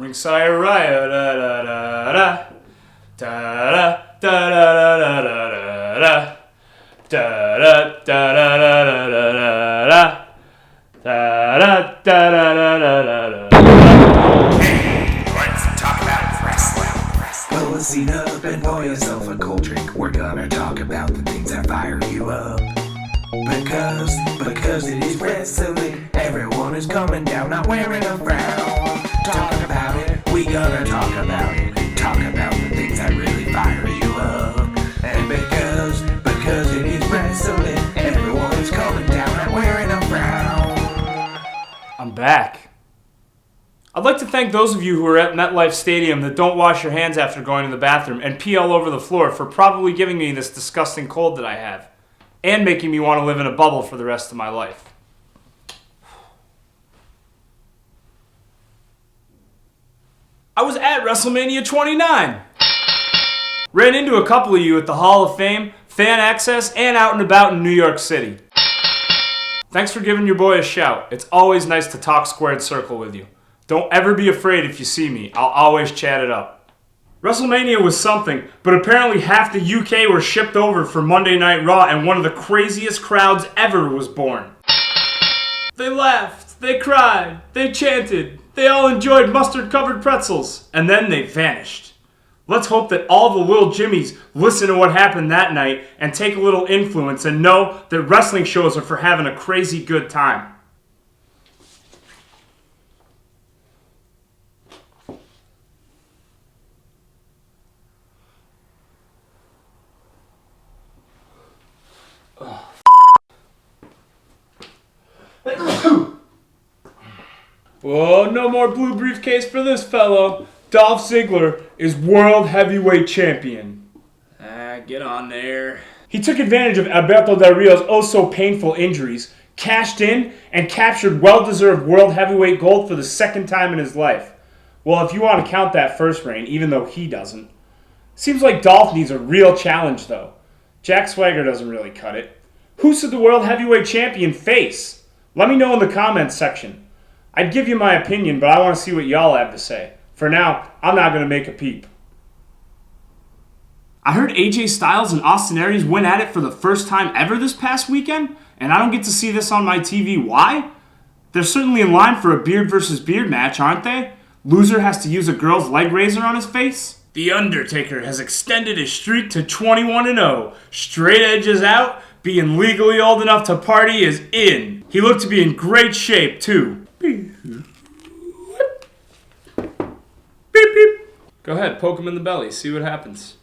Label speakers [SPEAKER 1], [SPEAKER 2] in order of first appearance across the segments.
[SPEAKER 1] Ringside Riot, da da da da da da da da da da da da da da da da.
[SPEAKER 2] Hey, let's talk about wrestling.
[SPEAKER 3] Pull a seat up and pour yourself a cold drink. We're gonna talk about the things that fire you up. Because it is wrestling. Everyone is coming down, not wearing a frown. Talk about it, we gonna talk about it. Talk about the things that really fire you up. And because it is wrestling, everyone is coming down, not wearing a frown.
[SPEAKER 1] I'm back. I'd like to thank those of you who are at MetLife Stadium that don't wash your hands after going to the bathroom and pee all over the floor for probably giving me this disgusting cold that I have, and making me want to live in a bubble for the rest of my life. I was at WrestleMania 29. Ran into a couple of you at the Hall of Fame, Fan Access, and out and about in New York City. Thanks for giving your boy a shout. It's always nice to talk squared circle with you. Don't ever be afraid if you see me. I'll always chat it up. WrestleMania was something, but apparently half the UK were shipped over for Monday Night Raw, and one of the craziest crowds ever was born. They laughed, they cried, they chanted, they all enjoyed mustard-covered pretzels, and then they vanished. Let's hope that all the little Jimmies listen to what happened that night and take a little influence and know that wrestling shows are for having a crazy good time. Whoa, no more blue briefcase for this fellow. Dolph Ziggler is World Heavyweight Champion. Get on there. He took advantage of Alberto Del Rio's oh-so-painful injuries, cashed in, and captured well-deserved World Heavyweight gold for the second time in his life. Well, if you want to count that first reign, even though he doesn't. Seems like Dolph needs a real challenge, though. Jack Swagger doesn't really cut it. Who should the World Heavyweight Champion face? Let me know in the comments section. I'd give you my opinion, but I want to see what y'all have to say. For now, I'm not going to make a peep. I heard AJ Styles and Austin Aries went at it for the first time ever this past weekend, and I don't get to see this on my TV. Why? They're certainly in line for a beard versus beard match, aren't they? Loser has to use a girl's leg razor on his face? The Undertaker has extended his streak to 21-0. Straight edge is out. Being legally old enough to party is in. He looked to be in great shape, too. Beep, beep. Go ahead, poke him in the belly, see what happens.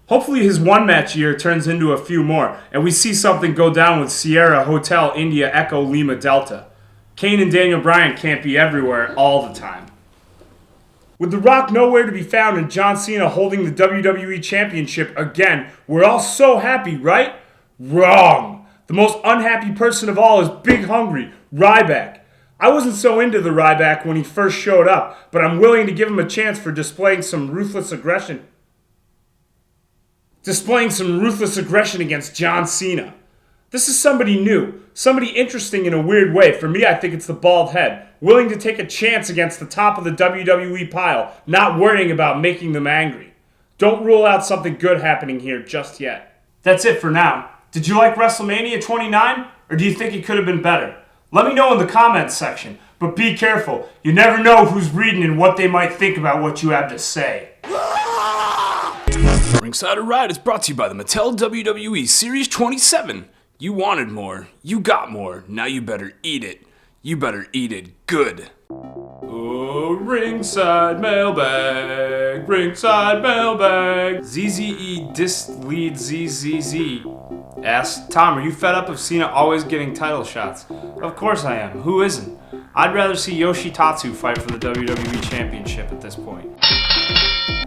[SPEAKER 1] Hopefully his one-match year turns into a few more, and we see something go down with Sierra Hotel India Echo Lima Delta. Kane and Daniel Bryan can't be everywhere all the time. With The Rock nowhere to be found and John Cena holding the WWE Championship again, we're all so happy, right? Wrong! The most unhappy person of all is Big Hungry, Ryback. I wasn't so into the Ryback when he first showed up, but I'm willing to give him a chance for displaying some ruthless aggression against John Cena. This is somebody new, somebody interesting in a weird way. For me, I think it's the bald head, willing to take a chance against the top of the WWE pile, not worrying about making them angry. Don't rule out something good happening here just yet. That's it for now. Did you like WrestleMania 29, or do you think it could have been better? Let me know in the comments section, but be careful. You never know who's reading and what they might think about what you have to say.
[SPEAKER 4] Ringside Riot is brought to you by the Mattel WWE Series 27. You wanted more, you got more, now you better eat it. You better eat it good.
[SPEAKER 1] Oh, ringside mailbag, ringside mailbag. ZZE dis lead ZZZ. Asked, Tom, are you fed up of Cena always getting title shots? Of course I am. Who isn't? I'd rather see Yoshitatsu fight for the WWE Championship at this point.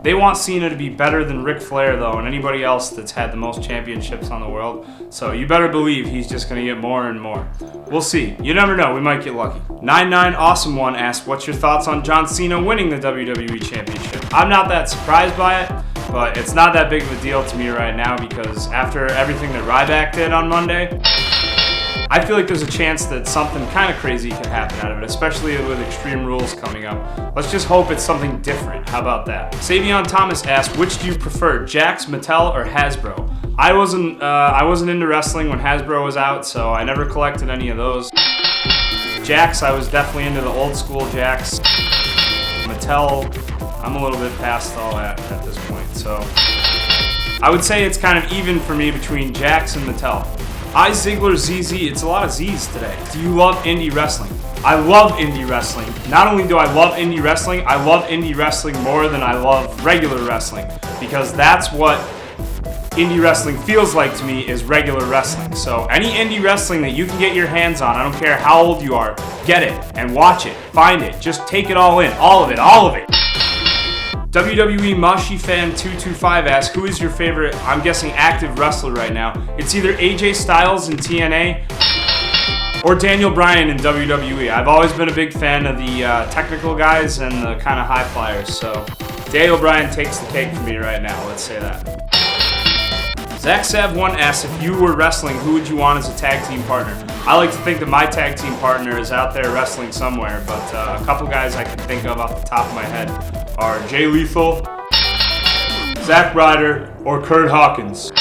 [SPEAKER 1] They want Cena to be better than Ric Flair, though, and anybody else that's had the most championships on the world. So you better believe he's just going to get more and more. We'll see. You never know. We might get lucky. 99 Awesome One asked, what's your thoughts on John Cena winning the WWE Championship? I'm not that surprised by it, but it's not that big of a deal to me right now because after everything that Ryback did on Monday, I feel like there's a chance that something kind of crazy could happen out of it, especially with Extreme Rules coming up. Let's just hope it's something different. How about that? Savion Thomas asked, which do you prefer, Jakks, Mattel, or Hasbro? I wasn't into wrestling when Hasbro was out, so I never collected any of those. Jakks, I was definitely into the old school Jakks. Mattel, I'm a little bit past all that at this point, so I would say it's kind of even for me between Jakks and Mattel. Ziggler ZZ, it's a lot of Z's today. Do you love indie wrestling? I love indie wrestling. Not only do I love indie wrestling, I love indie wrestling more than I love regular wrestling, because that's what indie wrestling feels like to me, is regular wrestling. So any indie wrestling that you can get your hands on, I don't care how old you are, get it and watch it, find it, just take it all in, all of it, all of it. WWE Mashi Fan 225 asks, who is your favorite, I'm guessing active wrestler right now? It's either AJ Styles in TNA or Daniel Bryan in WWE. I've always been a big fan of the technical guys and the kind of high flyers, so Daniel Bryan takes the cake for me right now, let's say that. Zach Sav1 asks, if you were wrestling, who would you want as a tag team partner? I like to think that my tag team partner is out there wrestling somewhere, but a couple guys I can think of off the top of my head are Jay Lethal, Zack Ryder, or Kurt Hawkins.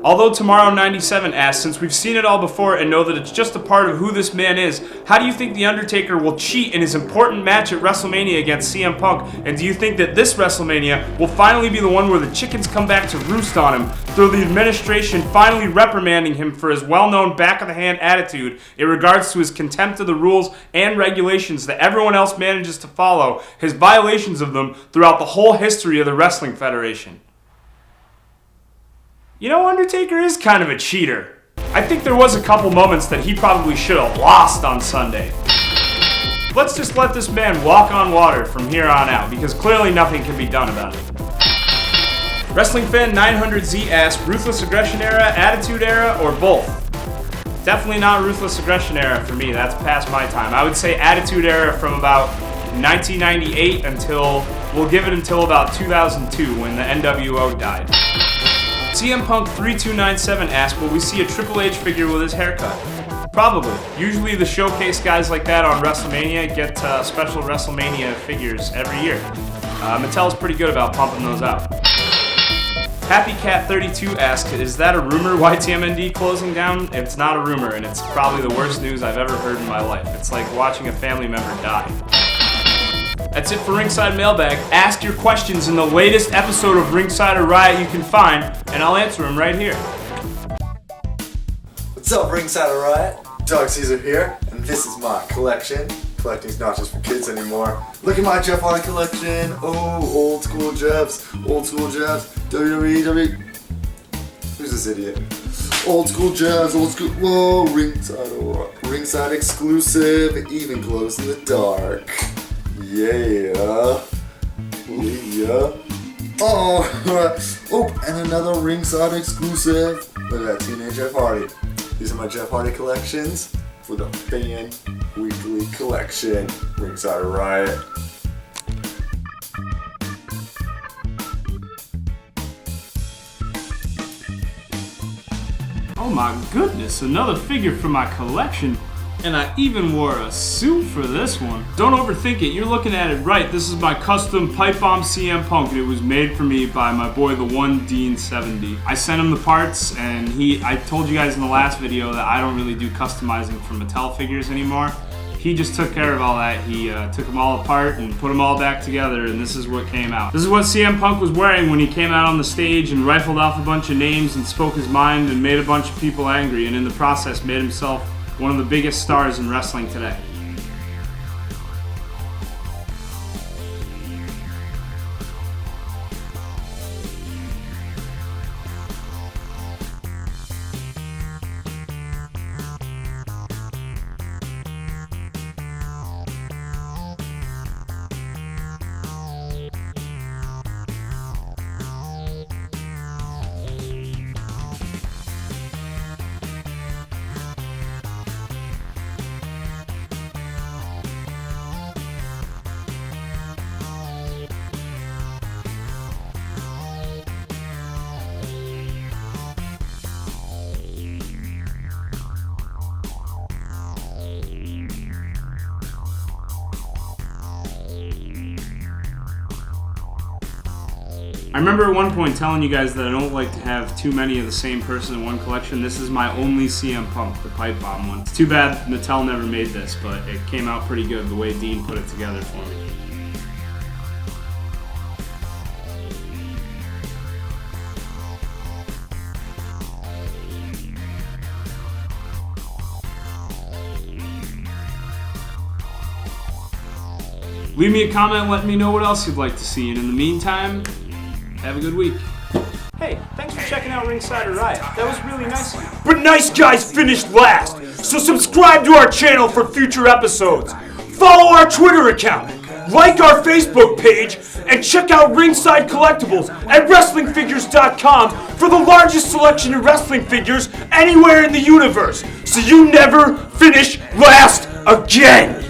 [SPEAKER 1] Although Tomorrow97 asks, since we've seen it all before and know that it's just a part of who this man is, how do you think The Undertaker will cheat in his important match at WrestleMania against CM Punk? And do you think that this WrestleMania will finally be the one where the chickens come back to roost on him, through the administration finally reprimanding him for his well-known back-of-the-hand attitude in regards to his contempt of the rules and regulations that everyone else manages to follow, his violations of them throughout the whole history of the Wrestling Federation? You know, Undertaker is kind of a cheater. I think there was a couple moments that he probably should have lost on Sunday. Let's just let this man walk on water from here on out, because clearly nothing can be done about it. Wrestling Fan 900Z asks, Ruthless Aggression Era, Attitude Era, or both? Definitely not Ruthless Aggression Era for me, that's past my time. I would say Attitude Era from about 1998 until, we'll give it until about 2002 when the NWO died. CM Punk 3297 asks, will we see a Triple H figure with his haircut? Probably. Usually the showcase guys like that on WrestleMania get special WrestleMania figures every year. Mattel's pretty good about pumping those out. Happy Cat 32 asks, is that a rumor, YTMND closing down? It's not a rumor, and it's probably the worst news I've ever heard in my life. It's like watching a family member die. That's it for Ringside Mailbag. Ask your questions in the latest episode of Ringside or Riot you can find, and I'll answer them right here.
[SPEAKER 5] What's up, Ringside or Riot? Dog Caesar here, and this is my collection. Collecting's not just for kids anymore. Look at my Jeff Hardy collection. Oh, old school Jeffs. Old school Jeffs. WWE. Who's this idiot? Old school Jeffs. Old school. Whoa, Ringside exclusive. Even glows in the dark. Yeah. Oh, and another Ringside exclusive. Look at that Teenage Jeff Hardy. These are my Jeff Hardy collections for the Fan Weekly Collection. Ringside Riot.
[SPEAKER 1] Oh my goodness, another figure from my collection. And I even wore a suit for this one. Don't overthink it, you're looking at it right. This is my custom Pipe Bomb CM Punk, and it was made for me by my boy, the one Dean 70. I sent him the parts, and I told you guys in the last video that I don't really do customizing for Mattel figures anymore. He just took care of all that. He took them all apart and put them all back together, and this is what came out. This is what CM Punk was wearing when he came out on the stage and rifled off a bunch of names and spoke his mind and made a bunch of people angry, and in the process made himself one of the biggest stars in wrestling today. I remember at one point telling you guys that I don't like to have too many of the same person in one collection. This is my only CM Punk, the pipe bomb one. It's too bad Mattel never made this, but it came out pretty good the way Dean put it together for me. Leave me a comment, let me know what else you'd like to see, and in the meantime, have a good week. Hey, thanks for checking out Ringside or Riot. That was really nice of you. But nice guys finished last, so subscribe to our channel for future episodes. Follow our Twitter account, like our Facebook page, and check out Ringside Collectibles at WrestlingFigures.com for the largest selection of wrestling figures anywhere in the universe, so you never finish last again.